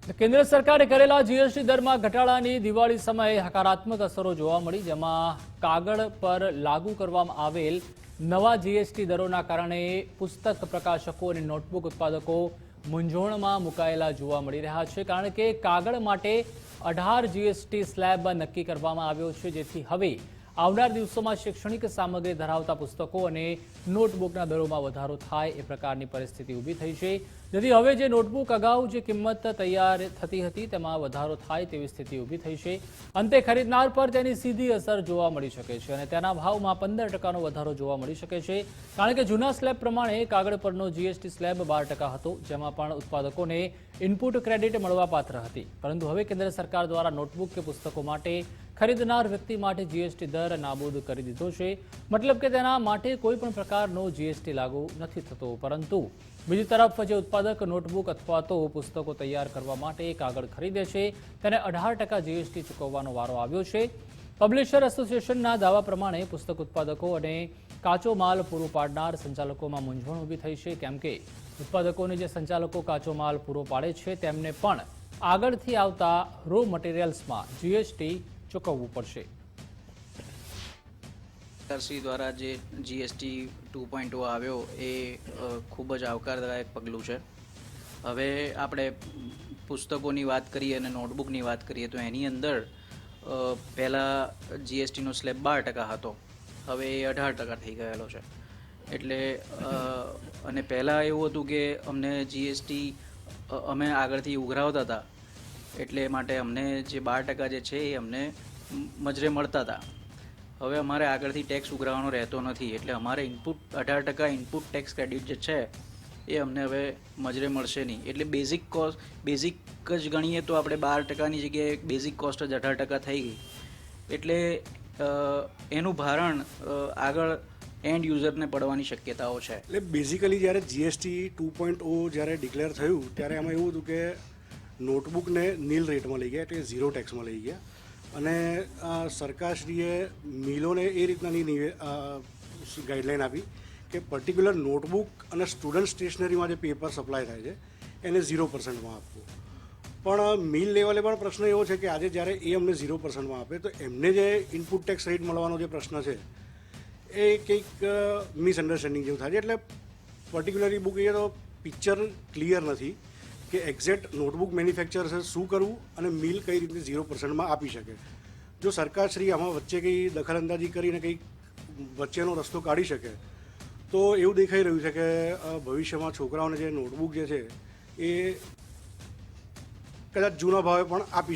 કેન્દ્ર સરકારે કરેલા જીએસટી દરમાં ઘટાડાની દિવાળી સમયે હકારાત્મક અસરો જોવા મળી, જેમાં કાગળ પર લાગુ કરવામાં આવેલ નવા જીએસટી દરોના કારણે પુસ્તક પ્રકાશકો અને નોટબુક ઉત્પાદકો મૂંઝવણમાં મુકાયેલા જોવા મળી રહ્યા છે, કારણ કે કાગળ માટે 18 જીએસટી સ્લેબ નક્કી કરવામાં આવ્યો છે, જેથી હવે આવનાર દિવસોમાં શૈક્ષણિક સામગ્રી ધરાવતા પુસ્તકો અને નોટબુકના દરોમાં વધારો થાય એ પ્રકારની પરિસ્થિતિ ઊભી થઈ છે, જેથી હવે જે નોટબુક અગાઉ જે કિંમત તૈયાર થતી હતી તેમાં વધારો થાય તેવી સ્થિતિ ઊભી થઈ છે। અંતે ખરીદનાર પર તેની સીધી અસર જોવા મળી શકે છે અને તેના ભાવમાં 15% વધારો જોવા મળી શકે છે, કારણ કે જૂના સ્લેબ પ્રમાણે કાગળ પરનો જીએસટી સ્લેબ 12% હતો, જેમાં પણ ઉત્પાદકોને ઇનપુટ ક્રેડિટ મળવાપાત્ર હતી, પરંતુ હવે કેન્દ્ર સરકાર દ્વારા નોટબુક કે પુસ્તકો માટે ખરીદનાર વ્યક્તિ માટે જીએસટી દર નાબૂદ કરી દીધો છે। મતલબ કે તેના માટે કોઈ પણ પ્રકારનો જીએસટી લાગુ નથી થતો, પરંતુ બીજી તરફ જે ઉત્પાદક નોટબુક અથવા તો પુસ્તકો તૈયાર કરવા માટે કાગળ ખરીદે છે તેને 18% જીએસટી ચૂકવવાનો વારો આવ્યો છે। પબ્લિશર એસોસિએશનના દાવા પ્રમાણે પુસ્તક ઉત્પાદકો અને કાચો માલ પૂરો પાડનાર સંચાલકોમાં મૂંઝવણ ઊભી થઈ છે, કેમ કે ઉત્પાદકોને જે સંચાલકો કાચો માલ પૂરો પાડે છે તેમને પણ આગળથી આવતા રો મટીરિયલ્સમાં જીએસટી ચૂકવવું પડશે। સરકારશ્રી દ્વારા જે જીએસટી 2.0 આવ્યો એ ખૂબ જ આવકારદાયક પગલું છે। હવે આપણે પુસ્તકોની વાત કરીએ અને નોટબુકની વાત કરીએ તો એની અંદર પહેલાં જીએસટીનો સ્લેબ 12% હતો, હવે એ 18% થઈ ગયેલો છે। એટલે અને પહેલાં એવું હતું કે અમને જીએસટી અમે આગળથી ઉઘરાવતા હતા, એટલે માટે અમને જે 12% જે છે એ અમને મજરે મળતા હતા। હવે અમારે આગળથી ટેક્સ ઉઘરાવવાનો રહેતો નથી, એટલે અમારે 18% ઇનપુટ ટેક્સ ક્રેડિટ જે છે એ અમને હવે મજરે મળશે નહીં। એટલે બેઝિક જ ગણીએ તો આપણે 12%ની જગ્યાએ બેઝિક કોસ્ટ જ 18% થઈ ગઈ, એટલે એનું ભારણ આગળ એન્ડ યુઝરને પડવાની શક્યતાઓ છે। એટલે બેઝિકલી જ્યારે જીએસટી 2.0 જ્યારે ડિક્લેર થયું ત્યારે આમાં એવું હતું કે નોટબુકને નીલ રેટમાં લઈ ગયા, એટલે 0 ટેક્સમાં લઈ ગયા, અને સરકારશ્રીએ મિલોને એ રીતનાની ગાઈડલાઈન આપી કે પર્ટિક્યુલર નોટબુક અને સ્ટુડન્ટ સ્ટેશનરીમાં જે પેપર સપ્લાય થાય છે એને 0%માં આપવું। પણ મિલ લેવલે પણ પ્રશ્ન એવો છે કે આજે જ્યારે એ અમને 0%માં આપે તો એમને જે ઇનપુટ ટેક્સ રેટ મળવાનો જે પ્રશ્ન છે એ કંઈક મિસઅન્ડરસ્ટેન્ડિંગ જેવું થાય છે। એટલે પર્ટિક્યુલરલી બુક એ તો પિક્ચર ક્લિયર નથી કે એક્ઝેક્ટ નોટબુક મેન્યુફેક્ચરર્સે શું કરવું અને મિલ કઈ રીતે 0%માં આપી શકે। જો સરકારશ્રી આમાં વચ્ચે કંઈ દખલઅંદાજી કરીને કંઈક વચ્ચેનો રસ્તો કાઢી શકે તો એવું દેખાઈ રહ્યું છે કે ભવિષ્યમાં છોકરાઓને જે નોટબુક જે છે એ કદાચ જૂના ભાવે પણ આપી શકે।